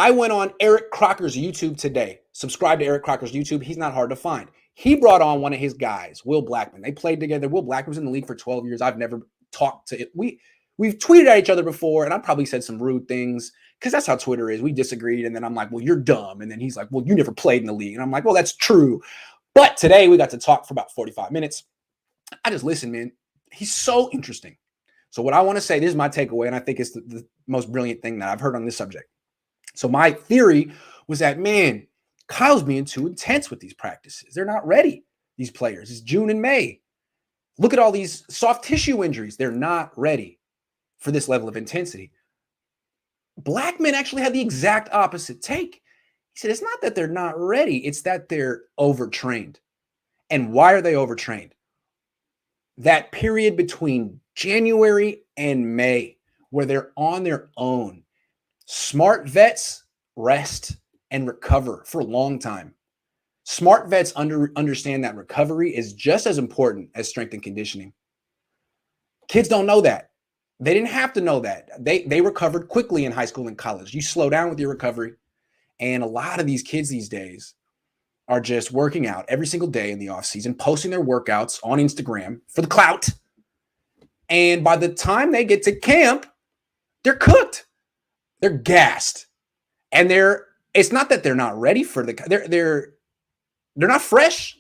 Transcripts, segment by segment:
I went on Eric Crocker's YouTube today. Subscribe to Eric Crocker's YouTube. He's not hard to find. He brought on one of his guys, Will Blackman. They played together. Will Blackman was in the league for 12 years. I've never talked to it. We've tweeted at each other before, and I probably said some rude things because that's how Twitter is. We disagreed, and then I'm like, well, you're dumb. And then he's like, well, you never played in the league. And I'm like, well, that's true. But today we got to talk for about 45 minutes. I just listened, man. He's so interesting. So what I want to say, this is my takeaway, and I think it's the most brilliant thing that I've heard on this subject. So my theory was that, man, Kyle's being too intense with these practices. They're not ready, these players. It's June and May. Look at all these soft tissue injuries. They're not ready for this level of intensity. Blackman actually had the exact opposite take. He said, it's not that they're not ready. It's that they're overtrained. And why are they overtrained? That period between January and May where they're on their own. Smart vets rest and recover for a long time. Smart vets understand that recovery is just as important as strength and conditioning. Kids don't know that. They didn't have to know that. They recovered quickly in high school and college. You slow down with your recovery. And a lot of these kids these days are just working out every single day in the off season, posting their workouts on Instagram for the clout. And by the time they get to camp, they're cooked. They're gassed. And it's not that they're not ready for they're not fresh,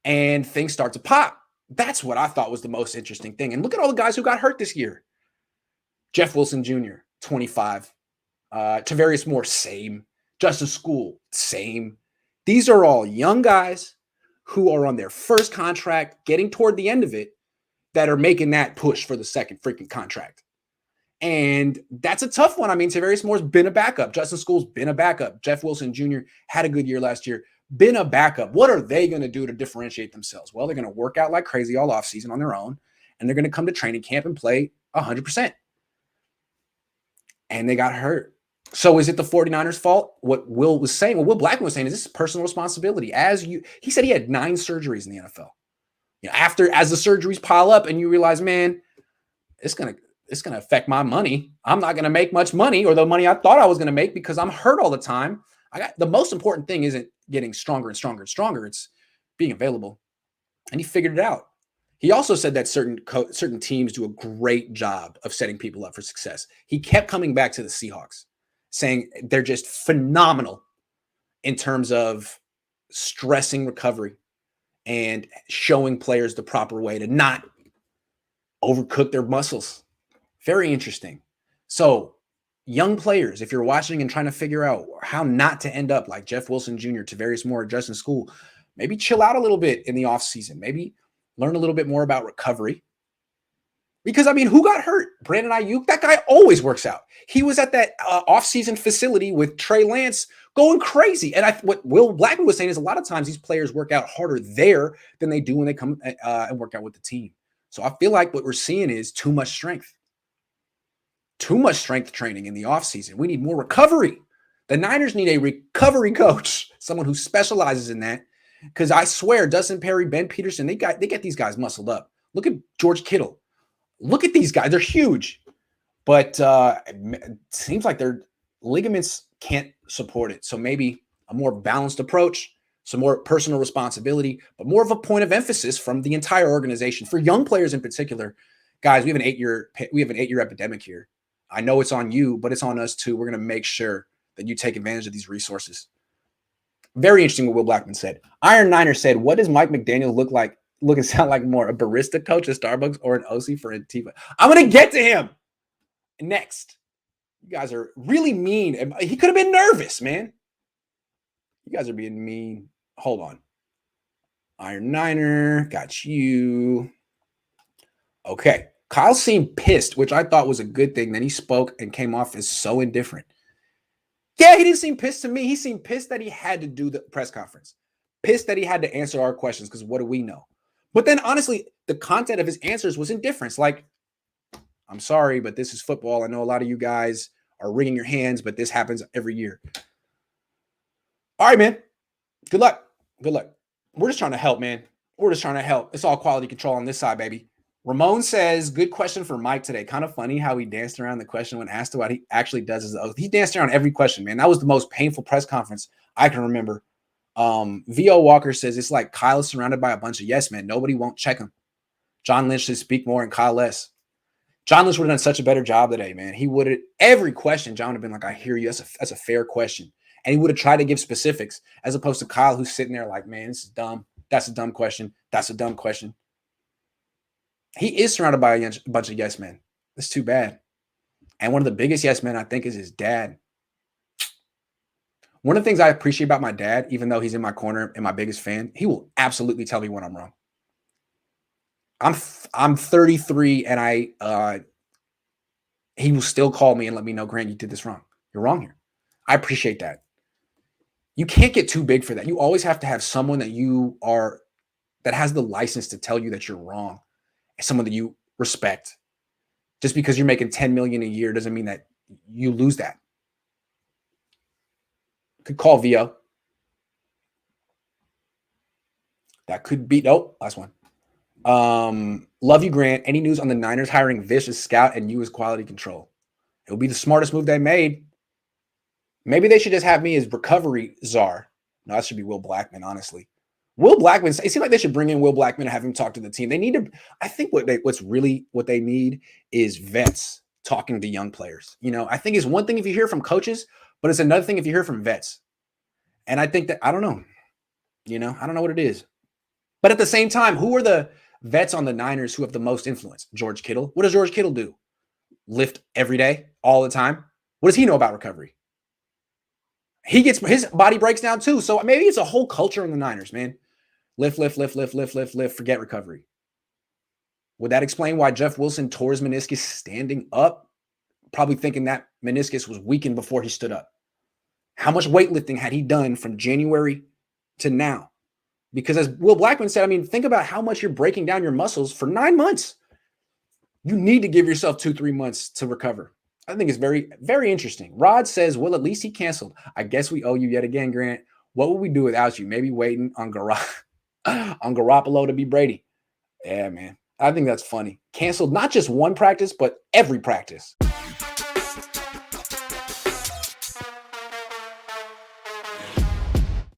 and things start to pop. That's what I thought was the most interesting thing. And look at all the guys who got hurt this year. Jeff Wilson Jr., 25. Tavarius Moore, same. Justin School, same. These are all young guys who are on their first contract, getting toward the end of it, that are making that push for the second freaking contract. And that's a tough one. I mean, Tavarius Moore's been a backup. Justin School's been a backup. Jeff Wilson Jr. had a good year last year, been a backup. What are they going to do to differentiate themselves? Well, they're going to work out like crazy all offseason on their own, and they're going to come to training camp and play 100%. And they got hurt. So is it the 49ers' fault? What Will was saying, what Will Blackman was saying is this is personal responsibility. He said he had 9 surgeries in the NFL. As the surgeries pile up and you realize, man, it's going to affect my money. I'm not going to make much money, or the money I thought I was going to make, because I'm hurt all the time. The most important thing isn't getting stronger and stronger and stronger. It's being available. And he figured it out. He also said that certain teams do a great job of setting people up for success. He kept coming back to the Seahawks, saying they're just phenomenal in terms of stressing recovery and showing players the proper way to not overcook their muscles. Very interesting. So young players, if you're watching and trying to figure out how not to end up like Jeff Wilson Jr., Tavarius Moore, Justin School, maybe chill out a little bit in the offseason. Maybe learn a little bit more about recovery. Because, I mean, who got hurt? Brandon Ayuk? That guy always works out. He was at that offseason facility with Trey Lance going crazy. And what Will Blackman was saying is a lot of times these players work out harder there than they do when they come and work out with the team. So I feel like what we're seeing is too much strength. Too much strength training in the offseason. We need more recovery. The Niners need a recovery coach, someone who specializes in that. Because I swear, Dustin Perry, Ben Peterson, they get these guys muscled up. Look at George Kittle. Look at these guys. They're huge. But it seems like their ligaments can't support it. So maybe a more balanced approach, some more personal responsibility, but more of a point of emphasis from the entire organization. For young players in particular, guys, we have an 8-year epidemic here. I know it's on you, but it's on us too. We're going to make sure that you take advantage of these resources. Very interesting what Will Blackman said. Iron Niner said, what does Mike McDaniel look and sound like more? A barista coach at Starbucks or an OC for Antifa? I'm going to get to him next. You guys are really mean. He could have been nervous, man. You guys are being mean. Hold on. Iron Niner, got you. Okay. Kyle seemed pissed, which I thought was a good thing. Then he spoke and came off as so indifferent. Yeah, he didn't seem pissed to me. He seemed pissed that he had to do the press conference. Pissed that he had to answer our questions, because what do we know? But then, honestly, the content of his answers was indifference. Like, I'm sorry, but this is football. I know a lot of you guys are wringing your hands, but this happens every year. All right, man. Good luck. Good luck. We're just trying to help, man. We're just trying to help. It's all quality control on this side, baby. Ramon says, good question for Mike today. Kind of funny how he danced around the question when asked what he actually does as oath. He danced around every question, man. That was the most painful press conference I can remember. VO Walker says, it's like Kyle is surrounded by a bunch of yes men. Nobody won't check him. John Lynch should speak more and Kyle less. John Lynch would have done such a better job today, man. He would have, every question, John would have been like, I hear you. That's a fair question. And he would have tried to give specifics as opposed to Kyle, who's sitting there like, man, this is dumb. That's a dumb question. That's a dumb question. He is surrounded by a bunch of yes men. It's too bad. And one of the biggest yes men, I think, is his dad. One of the things I appreciate about my dad, even though he's in my corner and my biggest fan, he will absolutely tell me when I'm wrong. I'm 33 and he will still call me and let me know, Grant, you did this wrong. You're wrong here. I appreciate that. You can't get too big for that. You always have to have someone that has the license to tell you that you're wrong. Someone that you respect. Just because you're making $10 million a year doesn't mean that you lose that. Could call VO. That could be, nope, last one. Love you, Grant. Any news on the Niners hiring Vish as scout and you as quality control? It would be the smartest move they made. Maybe they should just have me as recovery czar. No, that should be Will Blackman, honestly. Will Blackman, it seems like they should bring in Will Blackman and have him talk to the team. They need to, I think what they need is vets talking to young players. You know, I think it's one thing if you hear from coaches, but it's another thing if you hear from vets. And I think that, I don't know, I don't know what it is. But at the same time, who are the vets on the Niners who have the most influence? George Kittle. What does George Kittle do? Lift every day, all the time. What does he know about recovery? His body breaks down too. So maybe it's a whole culture in the Niners, man. Lift, forget recovery. Would that explain why Jeff Wilson tore his meniscus standing up? Probably thinking that meniscus was weakened before he stood up. How much weightlifting had he done from January to now? Because as Will Blackman said, I mean, think about how much you're breaking down your muscles for 9 months. You need to give yourself 2-3 months to recover. I think it's very, very interesting. Rod says, well, at least he canceled. I guess we owe you yet again, Grant. What would we do without you? Maybe waiting on Garoppolo to be Brady. Yeah, man. I think that's funny. Canceled not just one practice, but every practice.